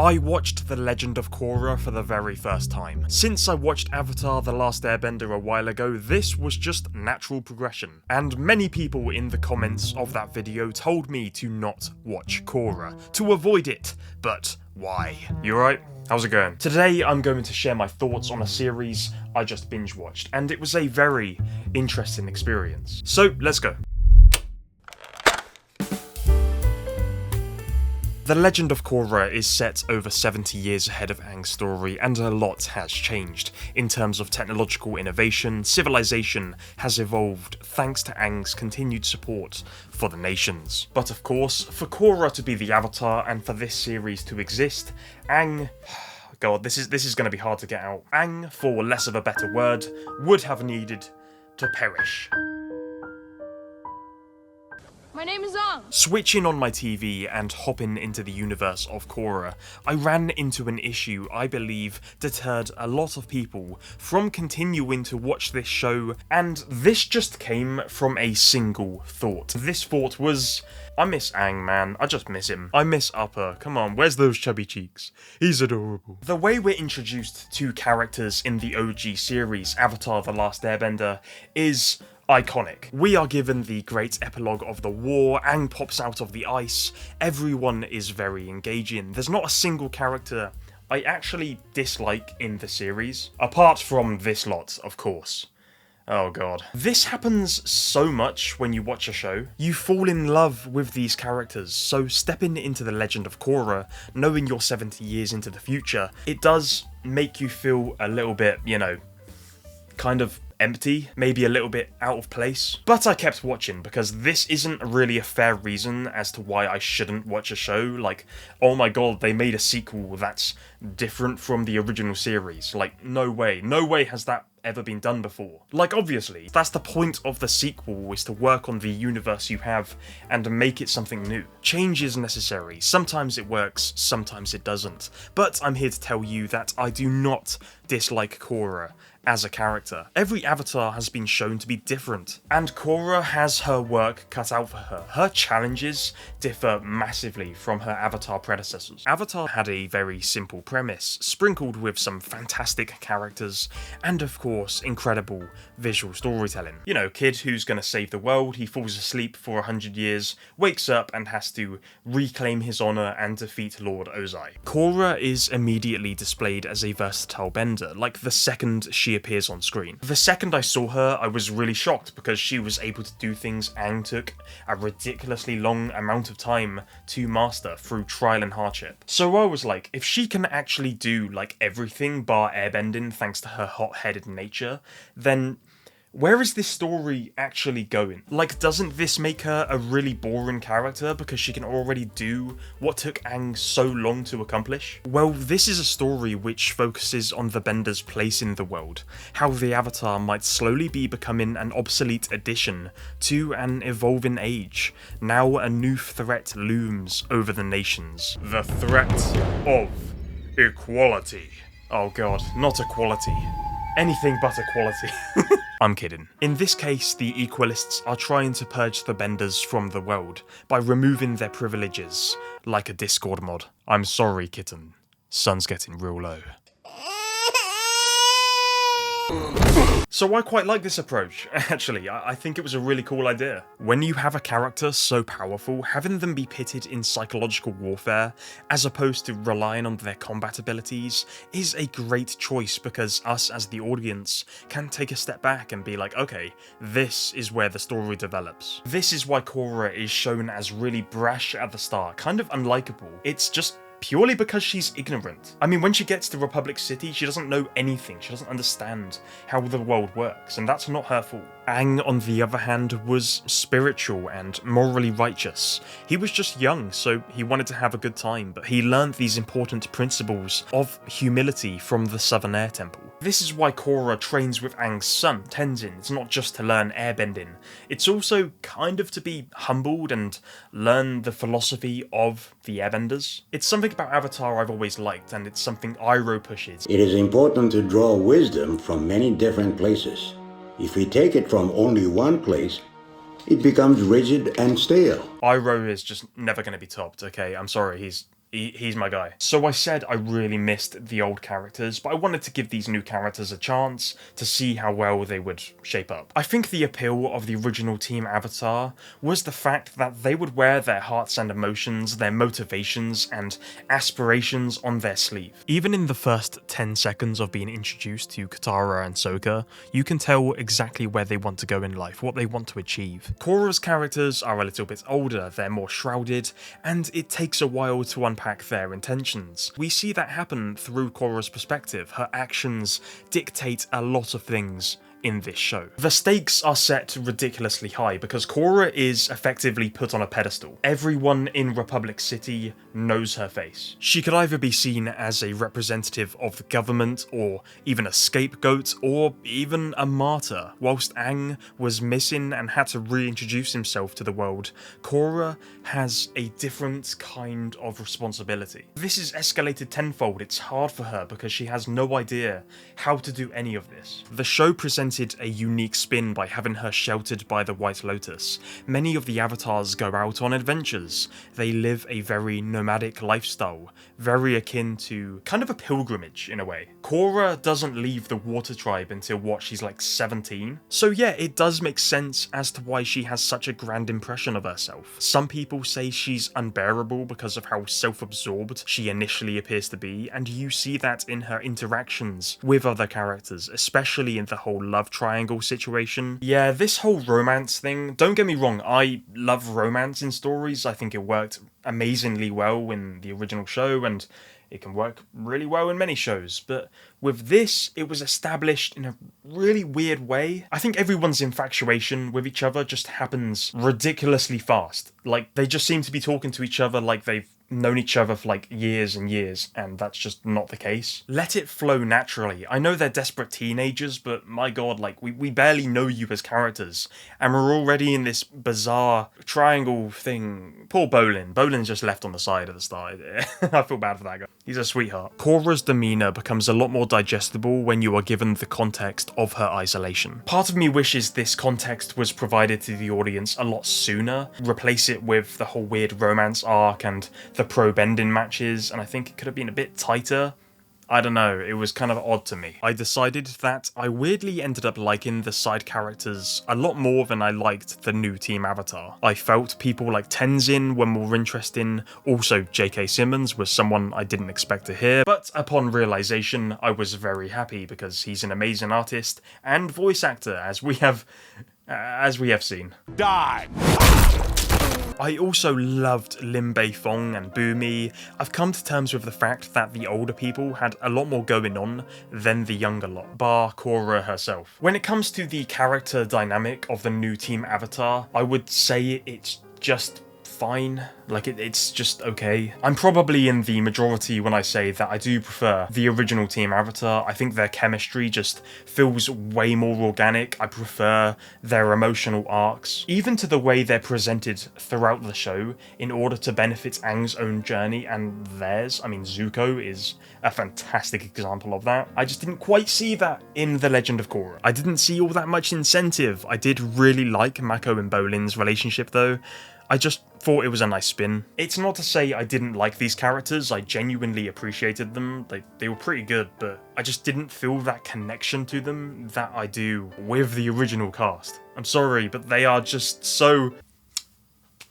I watched The Legend of Korra for the very first time. Since I watched Avatar: The Last Airbender a while ago, this was just natural progression. And many people in the comments of that video told me to not watch Korra, to avoid it, but why? You alright? How's it going? Today I'm going to share my thoughts on a series I just binge watched, and it was a very interesting experience. So let's go. The Legend of Korra is set over 70 years ahead of Aang's story, and a lot has changed. In terms of technological innovation, civilization has evolved thanks to Aang's continued support for the nations. But of course, for Korra to be the Avatar and for this series to exist, Aang... God, this is going to be hard to get out. Aang, for less of a better word, would have needed to perish. My name is Aang. Switching on my TV and hopping into the universe of Korra, I ran into an issue I believe deterred a lot of people from continuing to watch this show, and this just came from a single thought. This thought was, I miss Aang, man. I just miss him. I miss Upper. Come on, where's those chubby cheeks? He's adorable. The way we're introduced to characters in the OG series, Avatar: The Last Airbender, is iconic. We are given the great epilogue of the war, Aang pops out of the ice, everyone is very engaging. There's not a single character I actually dislike in the series, apart from this lot, of course. Oh god. This happens so much when you watch a show. You fall in love with these characters, so stepping into The Legend of Korra, knowing you're 70 years into the future, it does make you feel a little bit, you know, kind of empty, maybe a little bit out of place. But I kept watching because this isn't really a fair reason as to why I shouldn't watch a show. Like, oh my god, they made a sequel that's different from the original series. Like, no way has that ever been done before. Like, obviously, that's the point of the sequel, is to work on the universe you have and make it something new. Change is necessary. Sometimes it works, sometimes it doesn't. But I'm here to tell you that I do not dislike Korra as a character. Every Avatar has been shown to be different, and Korra has her work cut out for her. Her challenges differ massively from her Avatar predecessors. Avatar had a very simple premise, sprinkled with some fantastic characters, and of course, incredible visual storytelling. You know, kid who's gonna save the world, he falls asleep for 100 years, wakes up and has to reclaim his honor and defeat Lord Ozai. Korra is immediately displayed as a versatile bender, like the second she appears on screen. The second I saw her, I was really shocked because she was able to do things Aang took a ridiculously long amount of time to master through trial and hardship. So I was like, if she can actually do like everything bar airbending thanks to her hot-headed nature, then where is this story actually going? Like, doesn't this make her a really boring character because she can already do what took Aang so long to accomplish? Well, this is a story which focuses on the Bender's place in the world, how the Avatar might slowly be becoming an obsolete addition to an evolving age. Now a new threat looms over the nations. The threat of equality. Oh god, not equality. Anything but equality. I'm kidding. In this case, the Equalists are trying to purge the Benders from the world by removing their privileges, like a Discord mod. I'm sorry, kitten. Sun's getting real low. So I quite like this approach, actually. I think it was a really cool idea. When you have a character so powerful, having them be pitted in psychological warfare, as opposed to relying on their combat abilities, is a great choice because us as the audience can take a step back and be like, okay, this is where the story develops. This is why Korra is shown as really brash at the start, kind of unlikable. It's just purely because she's ignorant. I mean, when she gets to Republic City, she doesn't know anything. She doesn't understand how the world works, and that's not her fault. Aang, on the other hand, was spiritual and morally righteous. He was just young, so he wanted to have a good time, but he learned these important principles of humility from the Southern Air Temple. This is why Korra trains with Aang's son, Tenzin. It's not just to learn airbending, it's also kind of to be humbled and learn the philosophy of the airbenders. It's something about Avatar I've always liked, and it's something Iroh pushes. It is important to draw wisdom from many different places. If we take it from only one place, it becomes rigid and stale. Iroh is just never going to be topped, okay? I'm sorry, he's He's my guy. So I said I really missed the old characters, but I wanted to give these new characters a chance to see how well they would shape up. I think the appeal of the original Team Avatar was the fact that they would wear their hearts and emotions, their motivations and aspirations on their sleeve. Even in the first 10 seconds of being introduced to Katara and Sokka, you can tell exactly where they want to go in life, what they want to achieve. Korra's characters are a little bit older, they're more shrouded, and it takes a while to unpack their intentions. We see that happen through Korra's perspective. Her actions dictate a lot of things in this show. The stakes are set ridiculously high because Korra is effectively put on a pedestal. Everyone in Republic City knows her face. She could either be seen as a representative of the government, or even a scapegoat, or even a martyr. Whilst Aang was missing and had to reintroduce himself to the world, Korra has a different kind of responsibility. This is escalated tenfold. It's hard for her because she has no idea how to do any of this. The show presents a unique spin by having her sheltered by the White Lotus. Many of the avatars go out on adventures. They live a very nomadic lifestyle, very akin to kind of a pilgrimage in a way. Korra doesn't leave the Water Tribe until what, she's like 17? So yeah, it does make sense as to why she has such a grand impression of herself. Some people say she's unbearable because of how self-absorbed she initially appears to be, and you see that in her interactions with other characters, especially in the whole love triangle situation. Yeah, this whole romance thing, don't get me wrong, I love romance in stories. I think it worked amazingly well in the original show, and it can work really well in many shows, but with this, it was established in a really weird way. I think everyone's infatuation with each other just happens ridiculously fast. Like, they just seem to be talking to each other like they've known each other for like years and years, and that's just not the case. Let it flow naturally. I know they're desperate teenagers, but my god, like, we barely know you as characters, and we're already in this bizarre triangle thing. Poor Bolin. Bolin's just left on the side at the start. I feel bad for that guy. He's a sweetheart. Korra's demeanour becomes a lot more digestible when you are given the context of her isolation. Part of me wishes this context was provided to the audience a lot sooner. Replace it with the whole weird romance arc and the pro-bending matches, and I think it could have been a bit tighter. I don't know, it was kind of odd to me. I decided that I weirdly ended up liking the side characters a lot more than I liked the new Team Avatar. I felt people like Tenzin were more interesting, also J.K. Simmons was someone I didn't expect to hear, but upon realization I was very happy because he's an amazing artist and voice actor, as we have seen. Die! I also loved Lin Beifong and Boomy. I've come to terms with the fact that the older people had a lot more going on than the younger lot, bar Korra herself. When it comes to the character dynamic of the new Team Avatar, I would say it's just fine. Like, it's just okay. I'm probably in the majority when I say that I do prefer the original Team Avatar. I think their chemistry just feels way more organic. I prefer their emotional arcs, even to the way they're presented throughout the show in order to benefit Aang's own journey and theirs. I mean, Zuko is a fantastic example of that. I just didn't quite see that in The Legend of Korra. I didn't see all that much incentive. I did really like Mako and Bolin's relationship though. I just thought it was a nice spin. It's not to say I didn't like these characters, I genuinely appreciated them, they were pretty good, but I just didn't feel that connection to them that I do with the original cast. I'm sorry, but they are just so...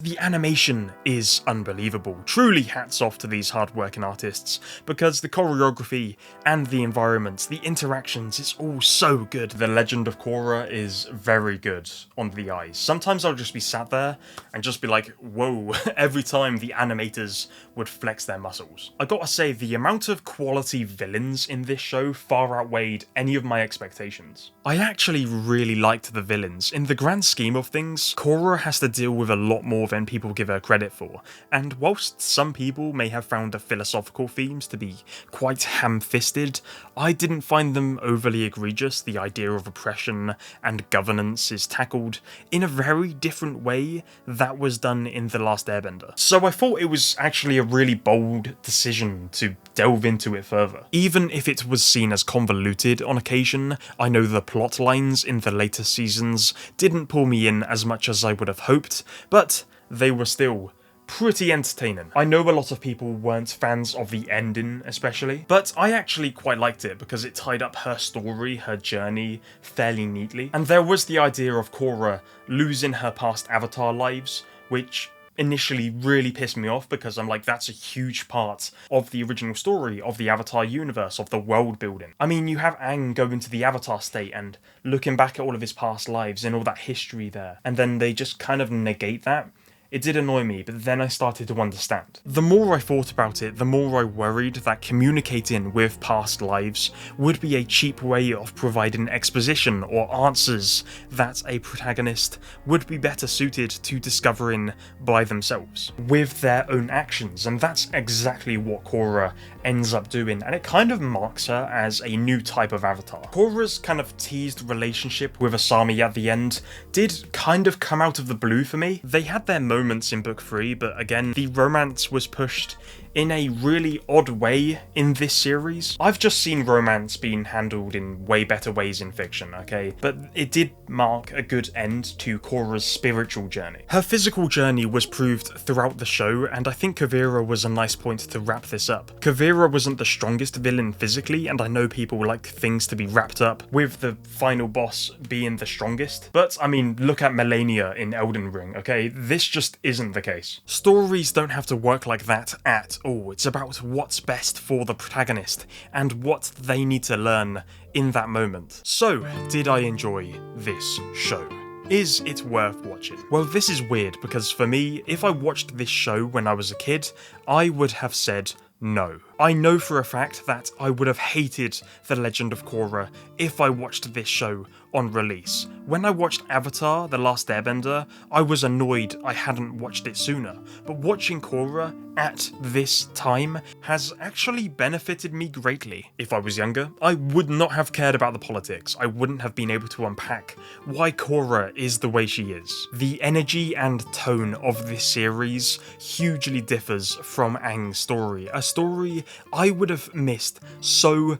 The animation is unbelievable. Truly hats off to these hard-working artists, because the choreography and the environments, the interactions, it's all so good. The Legend of Korra is very good on the eyes. Sometimes I'll just be sat there and just be like, whoa, every time the animators would flex their muscles. I gotta say, the amount of quality villains in this show far outweighed any of my expectations. I actually really liked the villains. In the grand scheme of things, Korra has to deal with a lot more than people give her credit for, and whilst some people may have found the philosophical themes to be quite ham-fisted, I didn't find them overly egregious. The idea of oppression and governance is tackled in a very different way that was done in The Last Airbender. So I thought it was actually a really bold decision to delve into it further. Even if it was seen as convoluted on occasion, I know the plot lines in the later seasons didn't pull me in as much as I would have hoped, but they were still pretty entertaining. I know a lot of people weren't fans of the ending especially, but I actually quite liked it because it tied up her story, her journey, fairly neatly. And there was the idea of Korra losing her past Avatar lives, which initially really pissed me off because I'm like, that's a huge part of the original story, of the Avatar universe, of the world building. I mean, you have Aang go into the Avatar state and looking back at all of his past lives and all that history there, and then they just kind of negate that. It did annoy me, but then I started to understand. The more I thought about it, the more I worried that communicating with past lives would be a cheap way of providing exposition or answers that a protagonist would be better suited to discovering by themselves, with their own actions, and that's exactly what Korra ends up doing, and it kind of marks her as a new type of Avatar. Korra's kind of teased relationship with Asami at the end did kind of come out of the blue for me. They had their moments in book 3, but again, the romance was pushed in a really odd way in this series. I've just seen romance being handled in way better ways in fiction, okay? But it did mark a good end to Korra's spiritual journey. Her physical journey was proved throughout the show, and I think Kuvira was a nice point to wrap this up. Kuvira wasn't the strongest villain physically, and I know people like things to be wrapped up with the final boss being the strongest, but I mean, look at Melania in Elden Ring, okay? This just isn't the case. Stories don't have to work like that at all. It's about what's best for the protagonist and what they need to learn in that moment. So, did I enjoy this show? Is it worth watching? Well, this is weird because for me, if I watched this show when I was a kid, I would have said no. I know for a fact that I would have hated The Legend of Korra if I watched this show on release. When I watched Avatar: The Last Airbender, I was annoyed I hadn't watched it sooner, but watching Korra at this time has actually benefited me greatly. If I was younger, I would not have cared about the politics. I wouldn't have been able to unpack why Korra is the way she is. The energy and tone of this series hugely differs from Aang's story, a story I would have missed so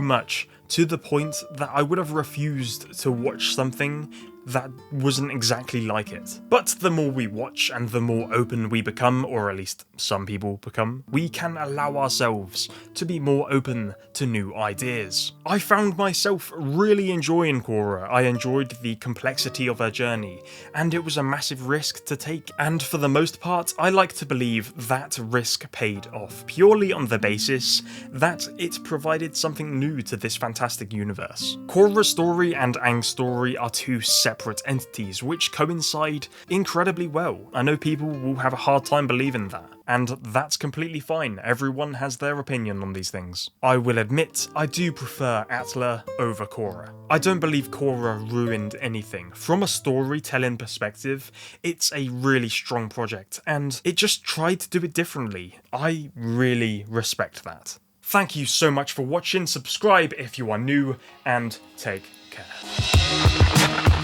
much, to the point that I would have refused to watch something that wasn't exactly like it. But the more we watch and the more open we become, or at least some people become, we can allow ourselves to be more open to new ideas. I found myself really enjoying Korra. I enjoyed the complexity of her journey, and it was a massive risk to take, and for the most part, I like to believe that risk paid off, purely on the basis that it provided something new to this fantastic universe. Korra's story and Aang's story are two separate entities which coincide incredibly well. I know people will have a hard time believing that, and that's completely fine. Everyone has their opinion on these things. I will admit, I do prefer Atla over Korra. I don't believe Korra ruined anything. From a storytelling perspective, it's a really strong project, and it just tried to do it differently. I really respect that. Thank you so much for watching, subscribe if you are new, and take care.